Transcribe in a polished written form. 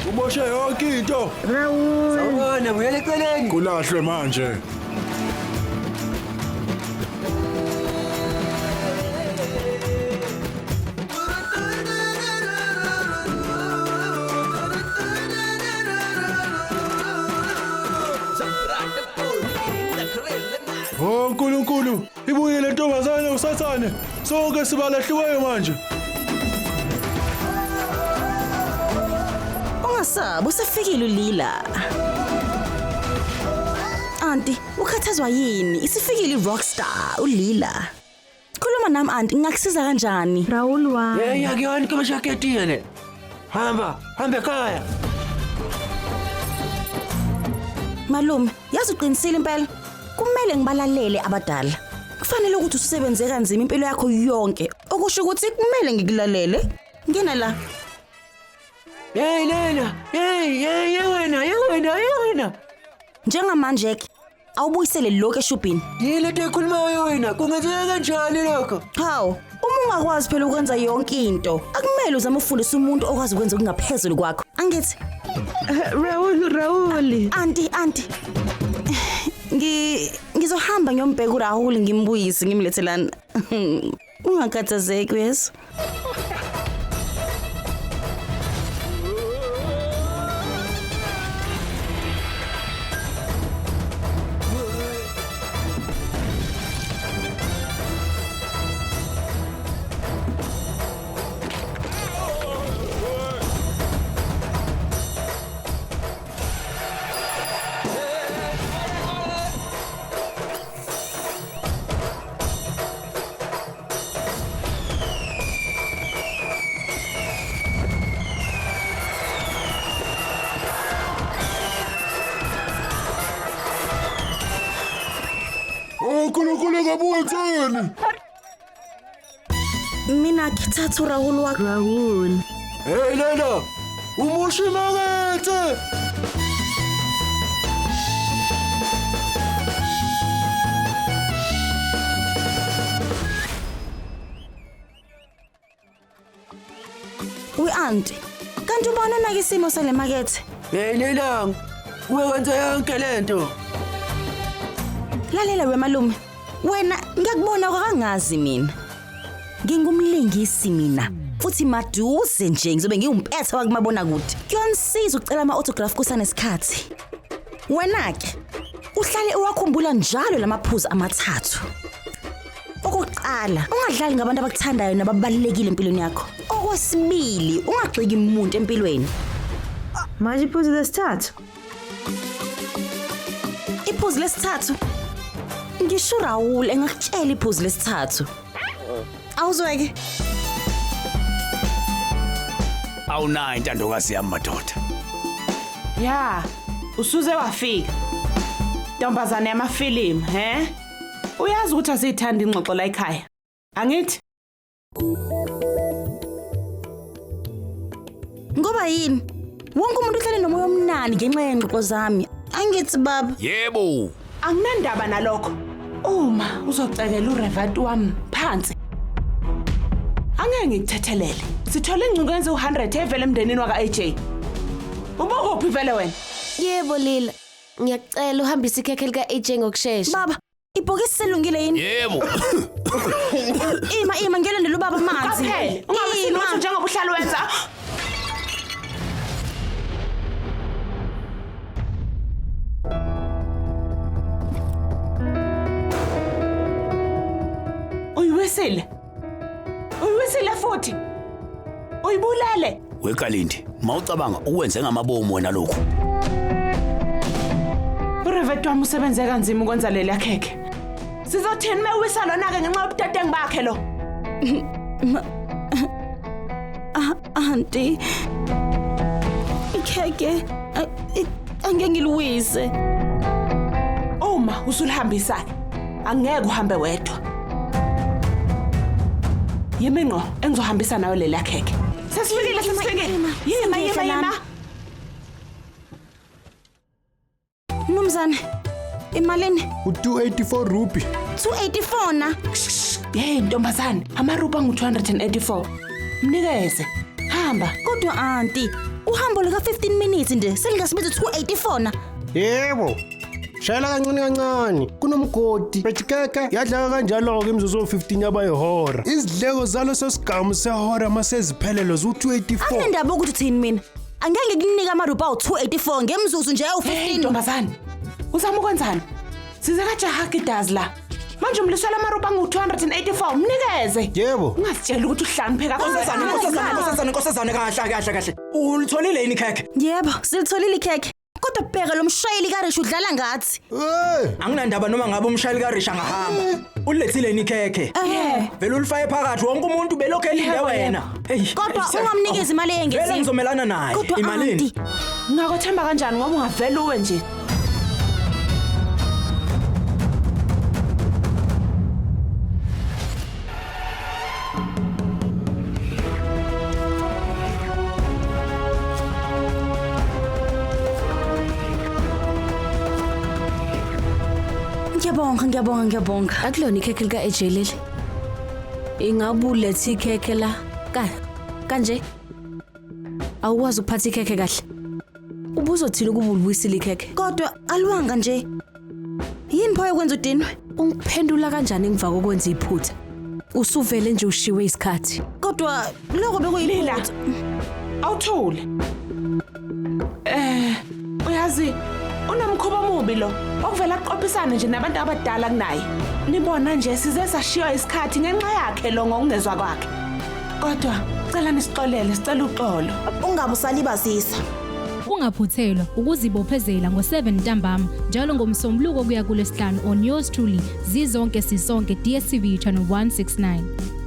Umoshe yonke into. Raul. Sawubona, buyele eceleni. Kulahlwe manje. Oh Nkulunkulu, ibuye le ntombazane usathane. Sonke sibalahliweyo manje. Ungasabi usefikile uLila. Auntie, ukhathazwa yini? Isifikile iRockstar uLila. Khuluma nami auntie, ngingakusiza kanjani? Raul wa. Hey, akuyona kama shaketini. Hamba ekhaya. Malume, yazi uqinisile impela. Kumele ngibalalele abadala. Kufanele ukuthi usebenze kanzima impilo yakho yonke. Okusho ukuthi kumele ngikulalele. Ngena la. Hey Lena, hey wena. Njengamanje ke awubuyisele lokho eshubhini. Yile nto ekhulumayo wena, kungenzeka kanjani lokho? Hawu, uma ungakwazi phela ukwenza yonke into, akumele uzame ufundisa umuntu okwazi ukwenza okungaphezulu kwakho. Angithi? Raul. Auntie. Ngizohamba ngiyombheka uRaul ngimbuyise ngimlethelana. Ungakhathazeki wes. Oh Nkulunkulu ngabutheni. Mina ngithatha uRaul wakho. Raul. Hey Lena, umoshe makethe. Auntie, kanti ubona nake isimo sale market? Hey Lena, wenza yonke lento. Lalela wemalume. Wena ngiyakubona kwakangazi mina. Ngingumlingisi mina. Futhi maduze nje ngizobe ngiwumpetha wakumabona kude. Kuyonisiza ucela ama-autograph kusanesikhathi. Wena ke uhlale uwakhumbula njalo lamaphuzu amathathu. Okokuqala, ungadlali ngabantu abakuthandayo nababalekile empilweni yakho. Okwesibili, ungagxiki umuntu empilweni. Manje iphuzu lesithathu. Iphuzu lesithathu. Ngisho Raul engakutshela iphuzu lesithathu. Awuzweke? Awunayo intandokazi yami madoda. Ya, usuze wafika. Ntombazane yamafilimu, he? Uyazi ukuthi asithanda ingxoxo la ekhaya. Angithi? Ngoba yini? Wonke umuntu uhlale nomoya omnandi ngenxa yengxoxo zami. Angithi baba. Yebo. Anginandaba nalokho. Uma uzocekela uRevat wami phansi. Angeke ngikuthethelele. Sithole ingcingo u100 evele emndenini waka AJ. Ubukuphi vele wena? Yebo Lila. Ngiyacela uhambise ikhekhe lika AJ ngokusheshsha. Baba, ibhokisi selungile yini? Yebo. Ima ngiyolandela ubaba amanzi. Qaphele, ungabe sinotho njengoba uhlala wenza. Uyiwisile futhi. Uyibulale. Wekalindi, mawucabanga ukwenze ngamabomu wena lokho. uRevat wami usebenze kanzima ukwenza leli yakhekhe. Sizothini mewisa lona ke ngenxa yobudedengu bakhe lo? Auntie. Ikheke angeke ngiluwise. Uma usulihambisa angeke uhambe wedwa. Yeminqo engizohambisa nayo leli yakhekhe. Sesifikile. Yima. Mnumzane, imalini? U284 rupi. 284 na. Hey ntombazane, amarupa ngu284. Mnikeze. hamba. Kodwa auntie, uhambo lika 15 minutes nje selingasibiza 284 na. Yebo. Shayela kancane kancane kunomgodi bethikeke yadlaka kanjalo ke imzuzu 15 yabayihora izidleko zalo sesigamu sehora maseziphelelo zu284 Anendaba ukuthi uthini mina? Angeke ngikunika amarupa awu284 ngemzuzu nje awu15. Ntombazane. Uzama ukwenzani? Size kajaha kidazi la. Manje umlisela amarupa angu284 mnikeze. Yebo Ungasitshela ukuthi uhlanipheka Nkosazane kahle. Ulitholile yini ikhekhe? Yebo, silitholile ikhekhe. Kodwa bheka lo mshayeli kaRish udlala ngathi. Anginandaba noma ngabe umshayeli kaRish angahamba. Ulilethile yini ikhekhe? Vele ulifaye phakathi wonke umuntu belokho elinde wena. Hey. Kodwa ungamnikeza imali Vele engezini. ngizomelana naye. Kodwa Imalini? auntie, Ngakothemba kanjani ngoba ungavela uwe nje. Ngiyabonga. Akulona ikhekhe lika AJ leli. Ingabulethe ikhekhe la. Kanje. Awukwazi ukuphatha ikhekhe kahle. Ubuzothina ukuba ulibuyisile ikhekhe. Kodwa alwanga nje. Yini pho yokwenza udinwe? Ungiphendula kanjani ngiva kokwenza iphutha? Usuvele nje ushiwe isikhathi. Kodwa lokho Lila. bekuyiphutha. Awuthule. Uyazi unomkhuba omubi lo. Okuvela aqophisana nje nabantu abadala kunaye. Nibona nje size sashiya isikhathi ngenxa yakhe lo ngokungezwa kwakhe. Kodwa cela nisixolele, sicela uxolo. Ungabe usalibazisa. Ungaphuthelwa ukuzibophezela ngo7 ntambama njalo ngomsombuluko kuya kulesihlanu on yours truly zizonke sisonke DStv channel 169.